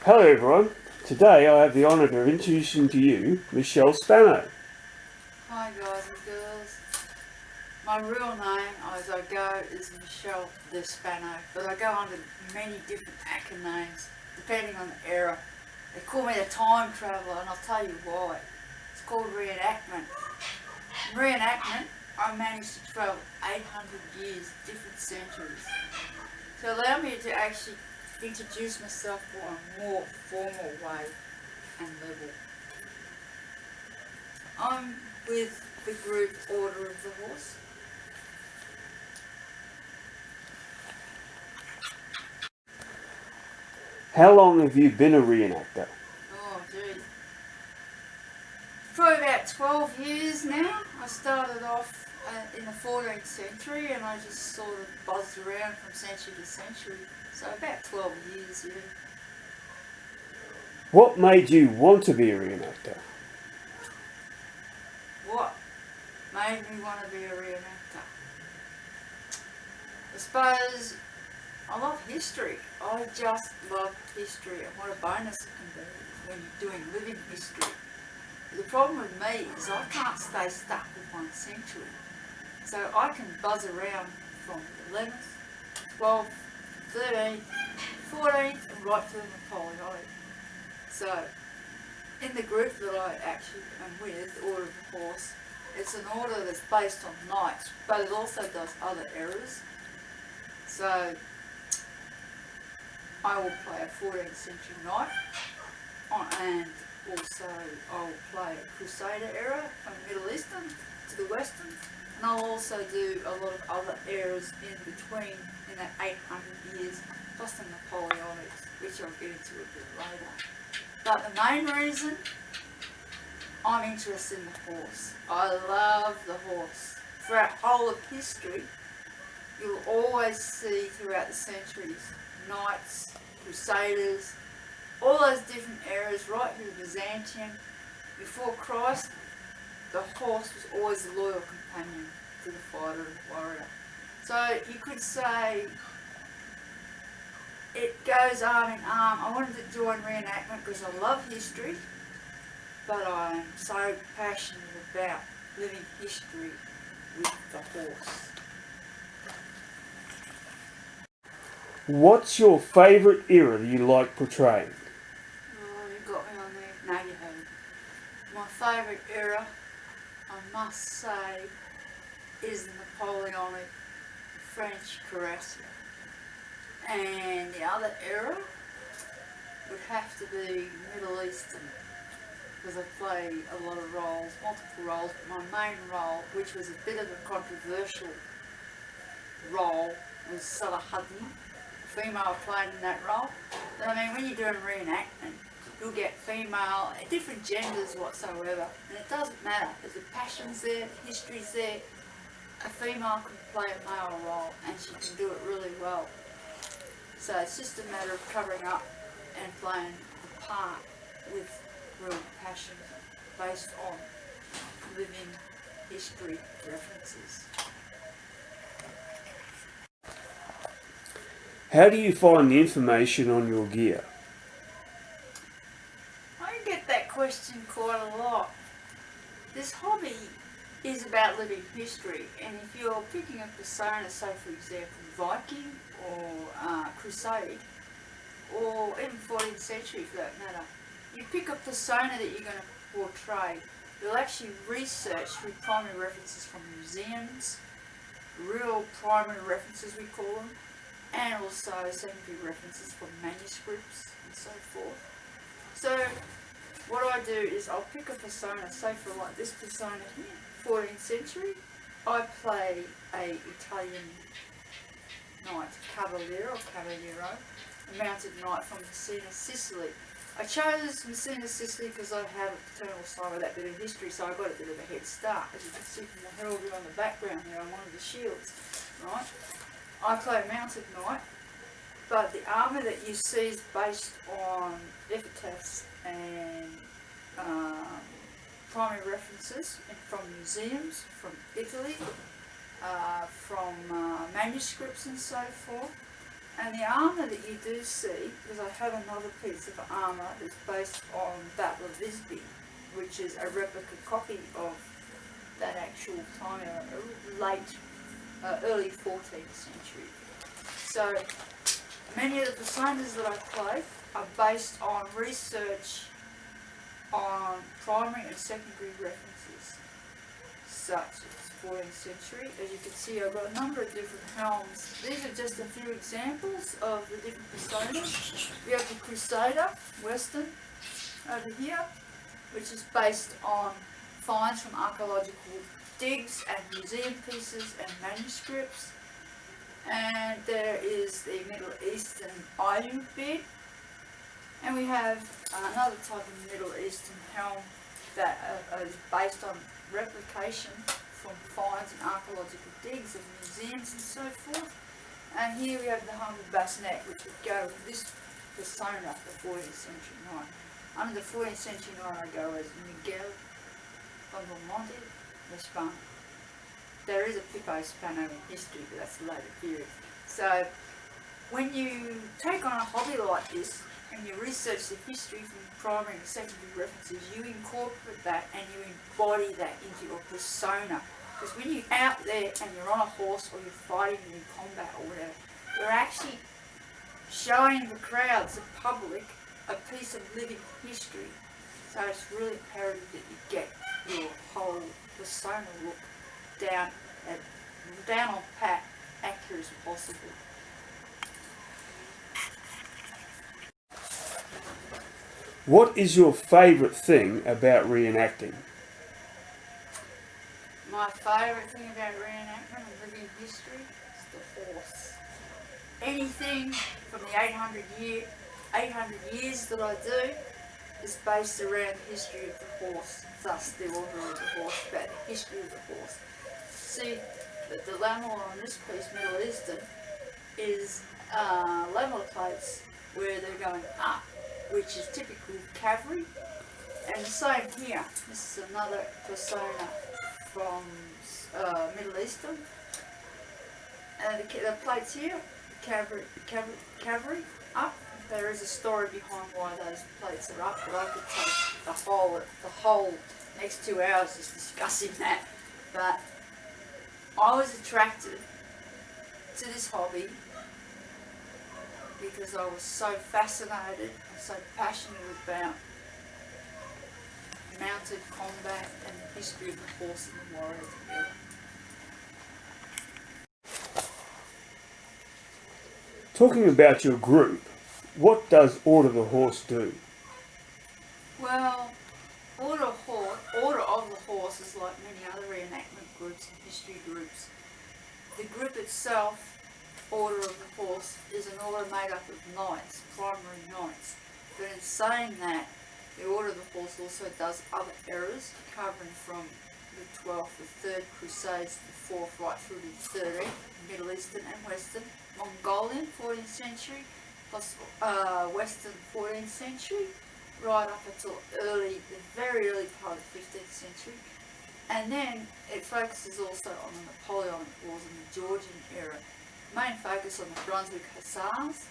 Hello everyone, today I have the honour of introducing to you Michelle Spano. Hi guys and girls. My real name, as I go, is Michelle the Spano, but I go under many different actor names depending on the era. They call me the time traveller, and I'll tell you why. It's called reenactment. In reenactment, I managed to travel 800 years, different centuries, to allow me to actually introduce myself on a more formal way and level. I'm with the group Order of the Horse. How long have you been a reenactor? Oh, geez. Probably about 12 years now. I started off in the 14th century and I just sort of buzzed around from century to century. So about 12 years, yeah. What made you want to be a reenactor? What made me want to be a reenactor? I suppose I love history. I just love history, and what a bonus it can be when you're doing living history. The problem with me is I can't stay stuck with one century. So I can buzz around from the 11th, 12th, 13th, 14th and right to the Napoleonic. So in the group that I actually am with, the Order of the Horse, it's an order that's based on knights, but it also does other eras. So I will play a 14th century knight, and also I will play a Crusader era from the Middle Eastern to the Western, and I'll also do a lot of other eras in between in that 800 years, plus the Napoleonics, which I'll get into a bit later. But the main reason I'm interested in the horse. I love the horse. Throughout whole of history, you'll always see throughout the centuries, knights, crusaders, all those different eras, right through Byzantium. Before Christ, the horse was always a loyal companion to the fighter and the warrior. So you could say it goes arm in arm. I wanted to join reenactment because I love history, but I'm so passionate about living history with the horse. What's your favourite era that you like portraying? Oh, you got me on there. No, you haven't. My favourite era, I must say, is the Napoleonic French cuirassier. And the other era would have to be Middle Eastern, because I play a lot of roles, multiple roles, but my main role, which was a bit of a controversial role, was Salahuddin, female played in that role. But I mean, when you're doing reenactment, you'll get female, different genders whatsoever, and it doesn't matter, because the passion's there, the history's there. A female can play a male role, and she can do it really well. So it's just a matter of covering up and playing the part with real passion based on living history references. How do you find the information on your gear? I get that question quite a lot. This hobby is about living history, and if you're picking a persona, say for example Viking or Crusade, or even 14th century for that matter, you pick a persona that you're going to portray. You'll actually research through primary references from museums, real primary references we call them, and also secondary references from manuscripts and so forth. So what I do is I'll pick a persona, say for like this persona here, 14th century, I play a Italian knight, cavalier or cavaliero, a mounted knight from Messina, Sicily. I chose Messina, Sicily because I have a paternal side with that bit of history, so I got a bit of a head start, as you can see from the heraldry on the background there on one of the shields, right? I play a mounted knight, but the armour that you see is based on epitaphs and primary references from museums, from Italy, from manuscripts and so forth. And the armour that you do see, because I have another piece of armour that's based on Battle of Visby, which is a replica copy of that actual time, early 14th century. So many of the personas that I play are based on research on primary and secondary references, such as 14th century. As you can see, I've got a number of different helms. These are just a few examples of the different personas. We have the Crusader, Western, over here, which is based on finds from archaeological digs and museum pieces and manuscripts. And there is the Middle Eastern Ayyub bit. And we have another type of Middle Eastern helm that is based on replication from finds and archaeological digs of museums and so forth. And here we have the humble bassinet, which would go with this persona, the 14th century knight. Under the 14th century knight I go as Miguel Bondomonte de Spano. There is a Pippo Spano in history, but that's a later period. So when you take on a hobby like this and you research the history from primary and secondary references, you incorporate that and you embody that into your persona. Because when you're out there and you're on a horse or you're fighting in combat or whatever, you're actually showing the crowds, the public, a piece of living history. So it's really imperative that you get your whole persona look down on pat, accurate as possible. What is your favourite thing about reenacting? My favourite thing about reenactment and living history is the horse. Anything from the 800 years that I do is based around the history of the horse, thus the order of the horse, about the history of the horse. See, the lamella on this piece, Middle Eastern, is lamella plates where they're going up, which is typical cavalry. And the same here, this is another persona from Middle Eastern. And the plates here, cavalry up. There is a story behind why those plates are up, but I could take the whole next 2 hours just discussing that. But I was attracted to this hobby because I was so fascinated and so passionate about mounted combat and the history of the horse and the warrior together. Talking about your group, what does Order the Horse do? Well, Order of the Horse is like many other reenactment groups and history groups. The group itself, Order of the Horse, is an order made up of knights, primary knights. But in saying that, the Order of the Horse also does other eras, covering from the 12th, the 3rd Crusades, the 4th right through to the 13th, Middle Eastern and Western, Mongolian 14th century, plus Western 14th century, right up until the very early part of the 15th century. And then it focuses also on the Napoleonic Wars and the Georgian era. Main focus on the Brunswick Hussars,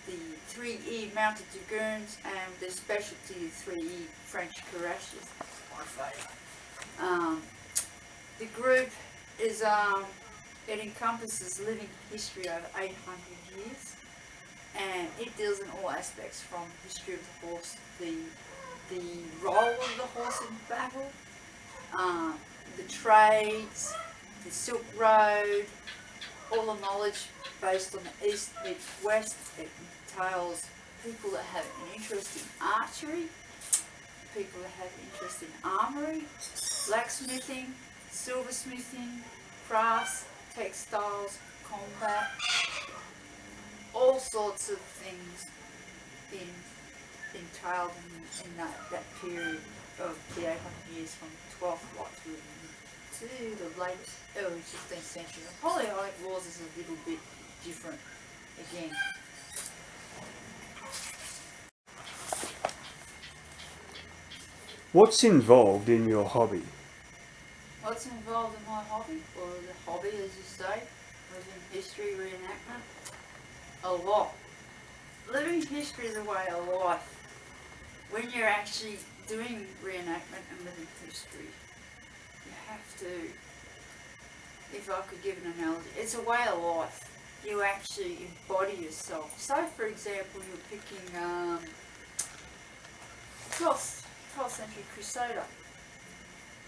the 3E mounted dragoons, and their specialty, the 3E French cuirassiers. My favourite. The group is it encompasses living history over 800 years, and it deals in all aspects from the history of the horse, the role of the horse in battle, the trades, the Silk Road, all the knowledge based on the East meets West. It entails people that have an interest in archery, people that have an interest in armoury, blacksmithing, silversmithing, crafts, textiles, combat, all sorts of things entailed in that period of the 800 years from the 12th right through to the late early 15th century. The Napoleonic Wars is a little bit different again. What's involved in your hobby? What's involved in my hobby? Or the hobby, as you say, was in history reenactment. a lot. Living history is a way of life. When you're actually doing reenactment and living history, you have to, if I could give an analogy, it's a way of life. You actually embody yourself. So, for example, you're picking 12th century Crusader.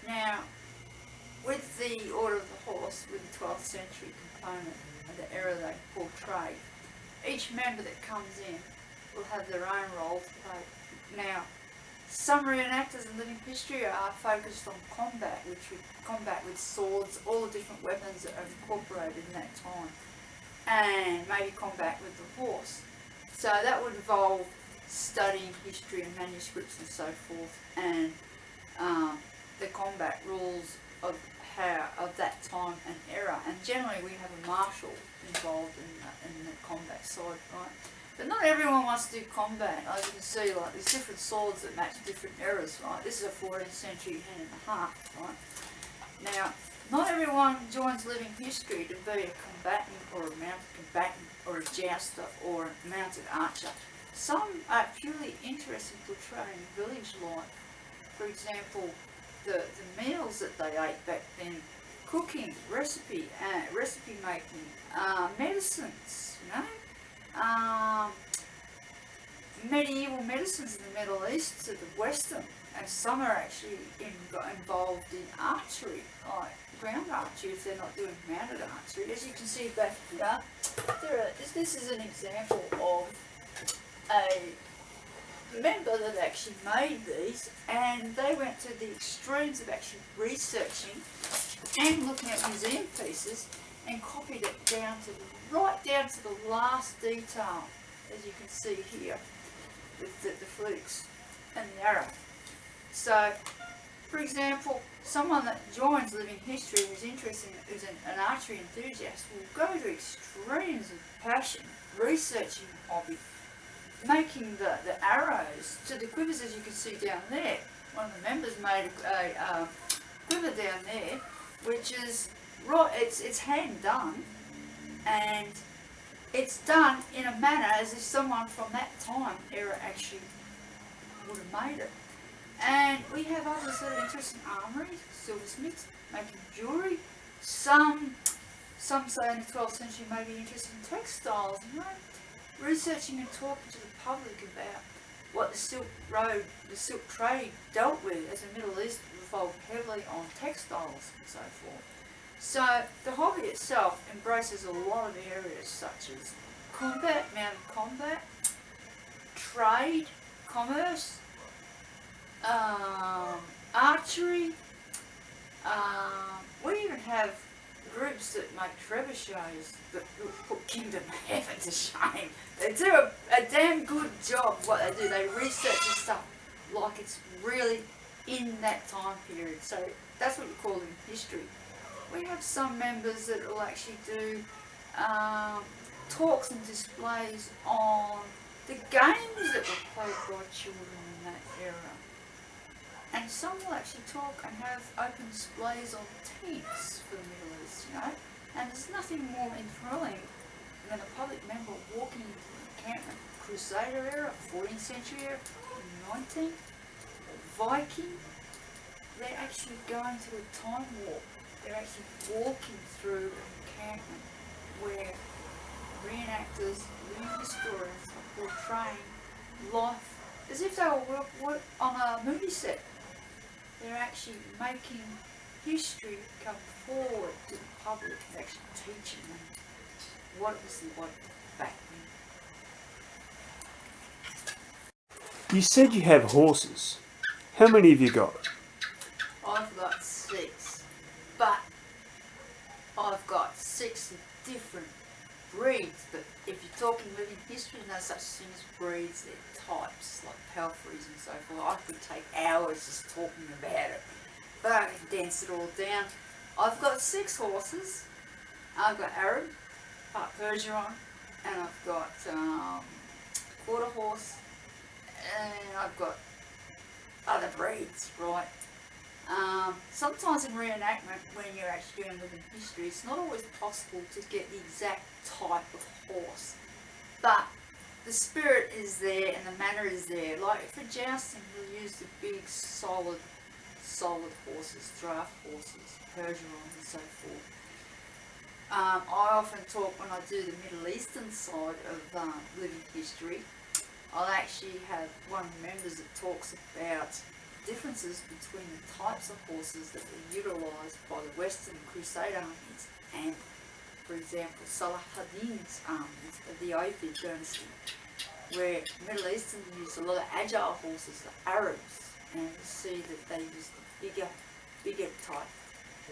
Now, with the Order of the Horse, with the 12th century component of the era they portray, each member that comes in will have their own role to play. Now, some reenactors in living history are focused on combat, which would combat with swords, all the different weapons that are incorporated in that time, and maybe combat with the horse. So that would involve studying history and manuscripts and so forth, and the combat rules of that time and era. And generally we have a marshal involved in the combat side, right? But not everyone wants to do combat. As you can see, like, there's different swords that match different eras, right? This is a 14th century hand and a half, right? Now, not everyone joins living history to be a combatant or a mounted combatant or a jouster or a mounted archer. Some are purely interested in portraying village life. For example, the meals that they ate back then, cooking, recipe making, medicines, you know, medieval medicines in the Middle East to the Western, and some are actually involved in archery, like ground archery if they're not doing mounted archery. As you can see back here, this is an example of a member that actually made these, and they went to the extremes of actually researching and looking at museum pieces and copied it down to right down to the last detail, as you can see here with the flukes and the arrow. So, for example, someone that joins living history who's interested, who's an archery enthusiast, will go to extremes of passion, researching the hobby, making the arrows to the quivers, as you can see down there. One of the members made a quiver down there, which is right. It's hand done, and it's done in a manner as if someone from that time era actually would have made it. And we have others that are interested in armory, silversmiths, making jewellery. Some say in the 12th century may be interested in textiles, you know, researching and talking to the public about what the Silk Road, the Silk Trade dealt with, as the Middle East revolved heavily on textiles and so forth. So the hobby itself embraces a lot of areas such as combat, mounted combat, trade, commerce, archery. We even have groups that make trebuchets that put Kingdom Heaven to shame. They do a damn good job what they do. They research the stuff like it's really in that time period. So that's what you call in history. We have some members that will actually do talks and displays on the games that were played by children in that era. And some will actually talk and have open displays on tanks for the Middle East, you know. And there's nothing more enthralling than a public member walking into the encampment, Crusader era, 14th century era, 19th, Viking. They're actually going through a time warp. They're actually walking through an encampment where reenactors, living historians are portraying life as if they were on a movie set. They're actually making history come forward to the public and actually teaching them what it was like back then. You said you have horses. How many have you got? I've got 6, but I've got 6 different breeds. But if you're talking living history, no such thing as breeds, they're types, like palfreys and so forth. I could take hours just talking about it, but I can dance it all down. I've got 6 horses. I've got Arab, part Percheron, and I've got quarter horse, and I've got other breeds, right? Sometimes in reenactment, when you're actually doing living history, it's not always possible to get the exact type of horse. But the spirit is there and the manner is there. Like for jousting, we'll use the big, solid horses, draft horses, Percherons and so forth. I often talk when I do the Middle Eastern side of living history. I'll actually have one of the members that talks about differences between the types of horses that were utilised by the Western Crusade armies and, for example, Salah ad-Din's armies of the Ayyubid dynasty, where Middle Eastern used a lot of agile horses, the Arabs, and you see that they used the bigger type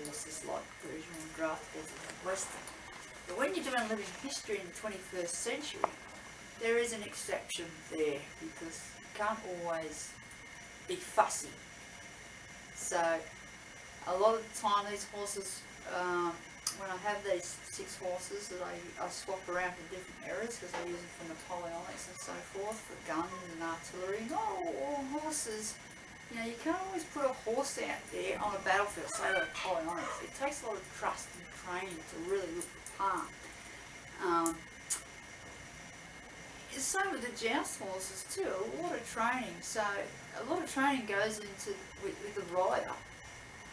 horses like Persian and draft horses and Western. But when you're doing living history in the 21st century, there is an exception there because you can't always be fussy. So a lot of the time these horses, when I have these 6 horses that I swap around for different eras because I use them for Napoleonics and so forth, for guns and artillery, not all horses. You know, you can't always put a horse out there on a battlefield, say like Napoleonics. It takes a lot of trust and training to really look the part. Same with the joust horses too, a lot of training. So a lot of training goes into with the rider.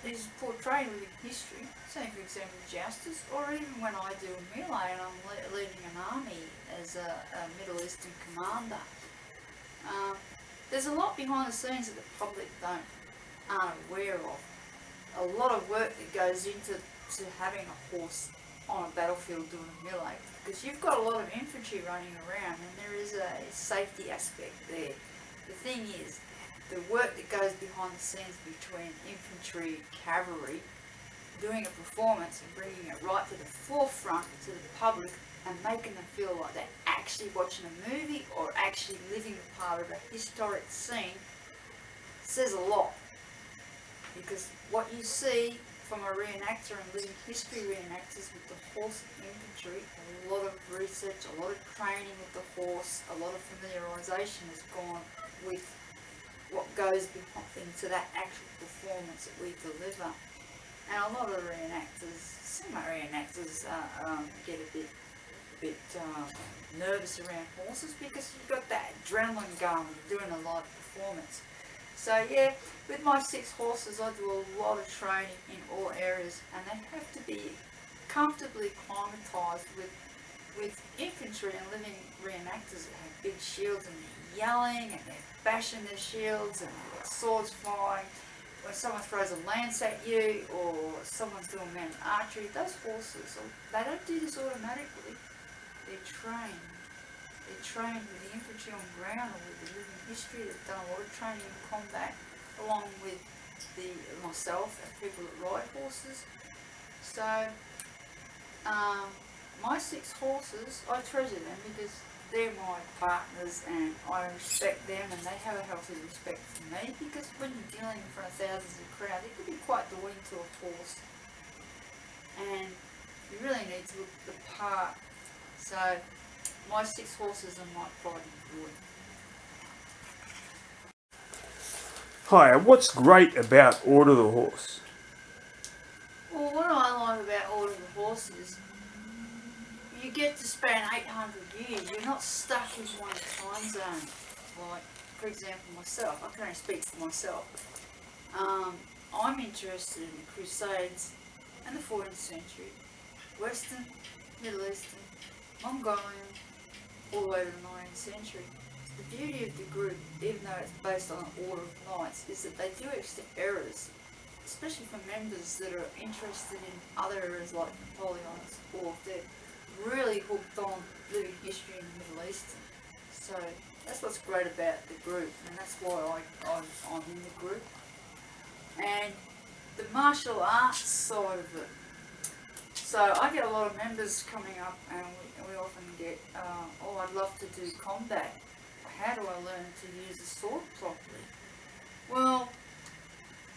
Is portrayed within history, say for example jousters, or even when I do a melee and I'm leading an army as a Middle Eastern commander. There's a lot behind the scenes that the public aren't aware of. A lot of work that goes into having a horse on a battlefield doing a melee, because you've got a lot of infantry running around and there is a safety aspect there. The thing is, the work that goes behind the scenes between infantry, cavalry, doing a performance and bringing it right to the forefront to the public and making them feel like they're actually watching a movie or actually living a part of a historic scene says a lot. Because what you see from a reenactor and living history reenactors with the horse and infantry, a lot of research, a lot of training with the horse, a lot of familiarisation has gone with what goes into that actual performance that we deliver. And a lot of the reenactors, some reenactors get a bit nervous around horses because you've got that adrenaline going with doing a live performance. So yeah, with my 6 horses I do a lot of training in all areas, and they have to be comfortably acclimatised with infantry and living reenactors that have big shields and they're yelling and they're bashing their shields and they've got swords flying. When someone throws a lance at you or someone's doing mounted archery, those horses, they don't do this automatically. They're trained. They're trained with the infantry on ground or with the living history. They've done a lot of training in combat along with myself and people that ride horses. So my 6 horses, I treasure them because they're my partners and I respect them and they have a healthy respect for me, because when you're dealing in front of thousands of crowd, it can be quite daunting to a horse and you really need to look the part. So my 6 horses are my pride and joy. Hi, what's great about Order the Horse? Well, what I like about Order the Horse is you get to span 800 years. You're not stuck in one time zone. Like, for example, myself. I can only speak for myself. I'm interested in the Crusades and the 14th century, Western, Middle Eastern, Mongolian, all the way to the 19th century. The beauty of the group, even though it's based on an order of knights, is that they do accept errors, especially for members that are interested in other areas like Napoleonics, or if they're really hooked on living history in the Middle East. So that's what's great about the group, and that's why I'm in the group. And the martial arts side of it. So I get a lot of members coming up and we often get, oh, I'd love to do combat. How do I learn to use the sword properly? Well,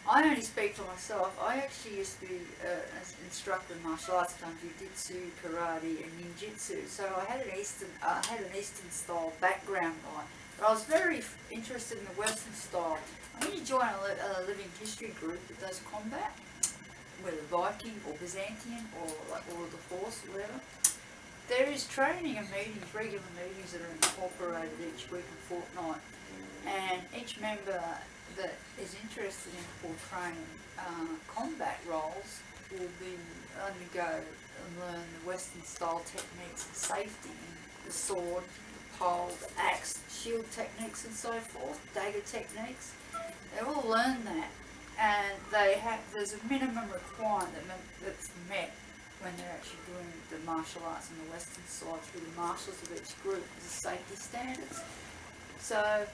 I only speak for myself. I actually used to be an instructor in martial arts, done jiu-jitsu, karate and ninjutsu. So I had an Eastern style background, right? But I was very interested in the Western style. And when you join a living history group that does combat, whether Viking or Byzantine or like Order of the Horse or whatever, There is training and meetings, regular meetings that are incorporated each week and fortnight, and each member that is interested in portraying combat roles will undergo and learn the Western style techniques and safety, the sword, the pole, the axe, shield techniques and so forth, dagger techniques. They all learn that, and there's a minimum requirement that's met when they're actually doing the martial arts on the Western side through the marshals of each group as a safety standards. So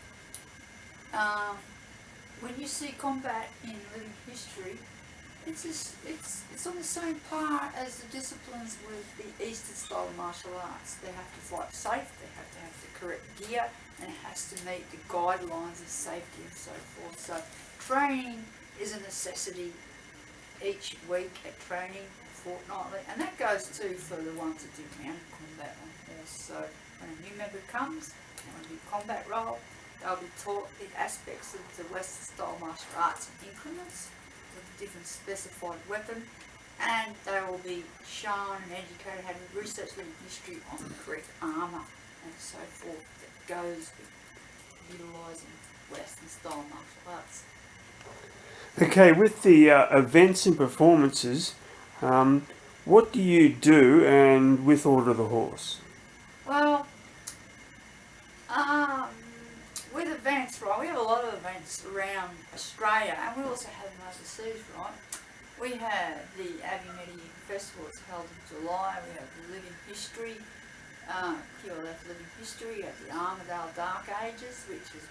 when you see combat in living history, it's on the same par as the disciplines with the Eastern style of martial arts. They have to fight safe, they have to have the correct gear, and it has to meet the guidelines of safety and so forth. So training is a necessity each week at training, fortnightly, and that goes too for the ones that do mounted combat on horse. So when a new member comes and want to do combat role, they'll be taught the aspects of the Western style martial arts in increments with a different specified weapon, and they will be shown and educated how to research living history on the correct armour and so forth that goes with utilising Western style martial arts. Okay, with the events and performances, what do you do and with Order the Horse? Well, with events, right, we have a lot of events around Australia, and we also have them overseas, right? We have the Abbey Medieval Festival, it's held in July. We have the Living History, QLF Living History. We have the Armidale Dark Ages, which is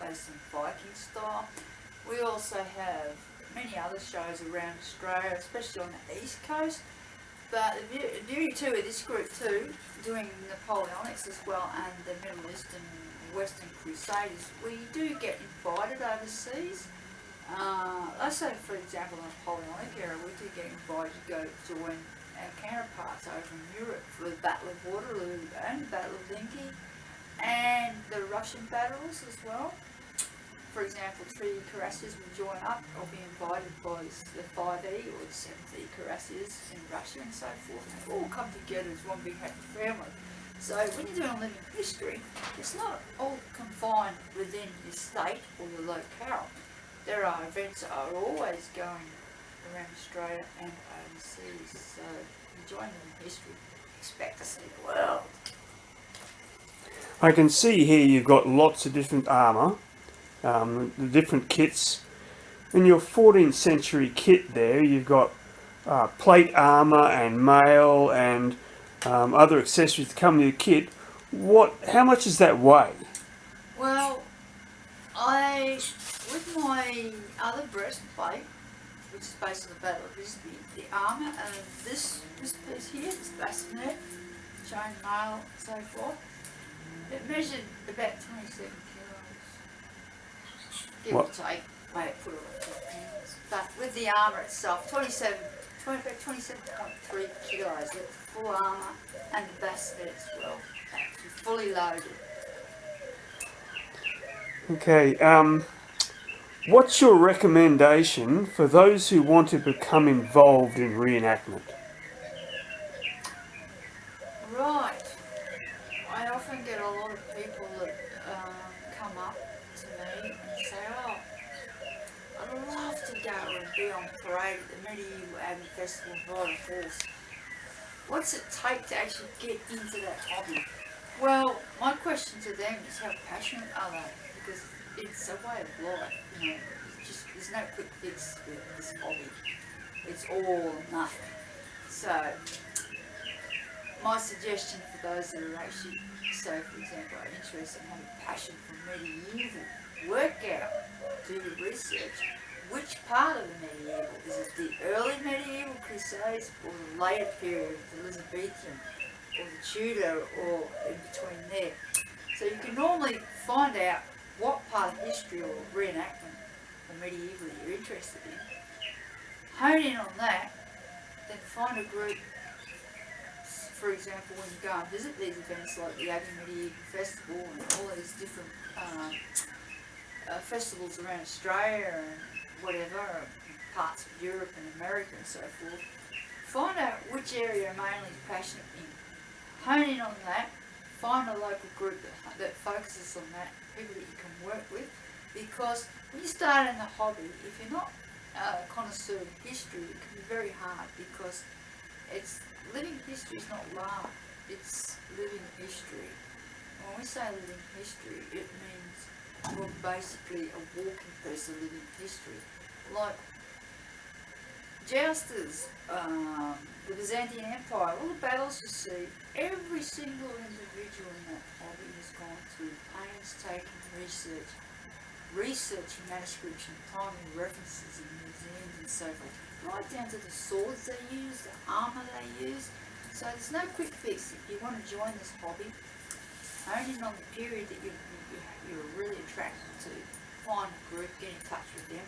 based on Viking style. We also have many other shows around Australia, especially on the East Coast. But due to this group too, doing Napoleonics as well and the Middle Eastern Western Crusaders, we do get invited overseas. Let's say, for example, in the Napoleonic era, we do get invited to go join our counterparts over in Europe for the Battle of Waterloo and the Battle of Linky and the Russian battles as well. For example, 3 cuirassiers will join up or be invited by the 5E or the 7th cuirassiers in Russia and so forth. They all come together as one big happy family. So when you're doing living history, it's not all confined within your state or your locale. There are events that are always going around Australia and overseas. So enjoying living history, expect to see the world. I can see here you've got lots of different armour, the different kits. In your 14th century kit there, you've got plate armour and mail and other accessories that come with your kit. How much does that weigh? Well, with my other breastplate, which is based on the Battle of Bisbee, the armour and this piece here, this bassinet, chain mail and so forth, it measured about 27 kilos. Give or take, may have put it on 4 pounds. But with the armour itself, about 27.3 kilos with full armour and the bassinet as well, actually fully loaded. Okay, what's your recommendation for those who want to become involved in reenactment? Right. I often get a lot of people that come up to me and say, oh, I'd love to go and be on parade at the Medieval Abbey Festival and ride a horse. What's it take to actually get into that hobby? Well, my question to them is how passionate are they? Because it's a way of life, you know. There's no quick fix with this hobby. It's all or nothing. So, my suggestion for those that are actually, so for example, are interested in having a passion for medieval, work out, do the research. Which part of the medieval? Is it the early medieval crusades or the later period, the Elizabethan or the Tudor or in between there? So you can normally find out what part of history or reenactment or medieval you're interested in. Hone in on that, then find a group. For example, when you go and visit these events like the Abbey Medieval Festival and all these different festivals around Australia and whatever, parts of Europe and America and so forth, find out which area you're mainly passionate in. hone in on that, find a local group that focuses on that, people that you can work with, because when you start in the hobby, if you're not a connoisseur of history, it can be very hard, because living history is not life, it's living history. When we say living history, it means we're basically a walking piece of living history. Like jousters, the Byzantine Empire, all the battles you see, every single individual in that hobby has gone through painstaking researching manuscripts and primary references in museums and so forth, right down to the swords they use, the armour they use. So there's no quick fix. If you want to join this hobby, hone in on the period that you're really attracted to, find a group, get in touch with them,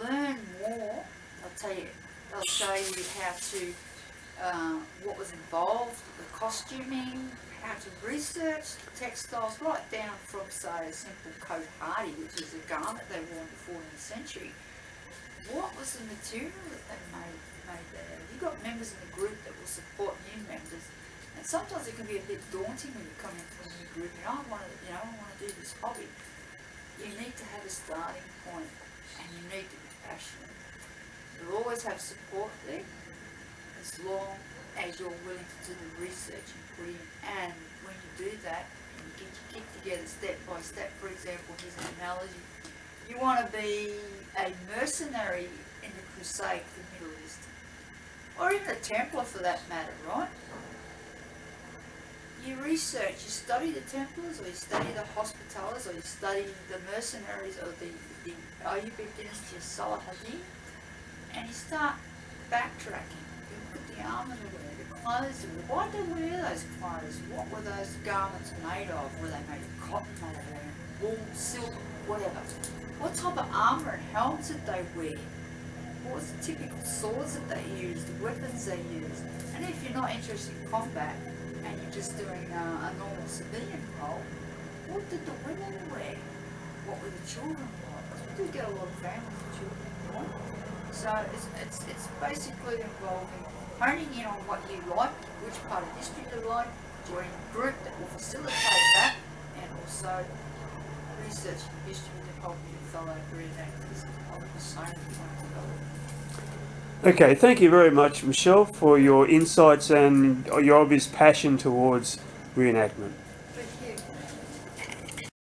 learn more. They'll show you how to, what was involved, the costuming, how to research the textiles, right down from, say, a simple coat hardie, which is a garment they wore in the 14th century. What was the material that they made there? You've got members in the group that will support new members, and sometimes it can be a bit daunting when you come into a new group and I want to do this hobby. You need to have a starting point, and you need to be passionate. You'll always have support there, as long as you're willing to do the research and put in. And when you do that, and you get your kit together step by step, for example, here's an analogy. You want to be a mercenary in the crusade for the Middle East, or even a Templar for that matter, right? You research, you study the Templars, or you study the Hospitallers, or you study the mercenaries, or the Ayyubid dynasty of Salahuddin, and you start backtracking. You look at the armour they wear, the clothes they wear. Why did they wear those clothes? What were those garments made of? Were they made of cotton, were they made of wool, silk, whatever? What type of armour and helmets did they wear? What was the typical swords that they used, the weapons they used? And if you're not interested in combat, and you're just doing a normal civilian role, what did the women wear? What were the children like? Because we do get a lot of families with children, right? So it's basically involving honing in on what you like, which part of history you like, joining a group that will facilitate that, and also researching history with the help of your fellow reenactors and help the same you want to develop. Okay, thank you very much, Michelle, for your insights and your obvious passion towards reenactment.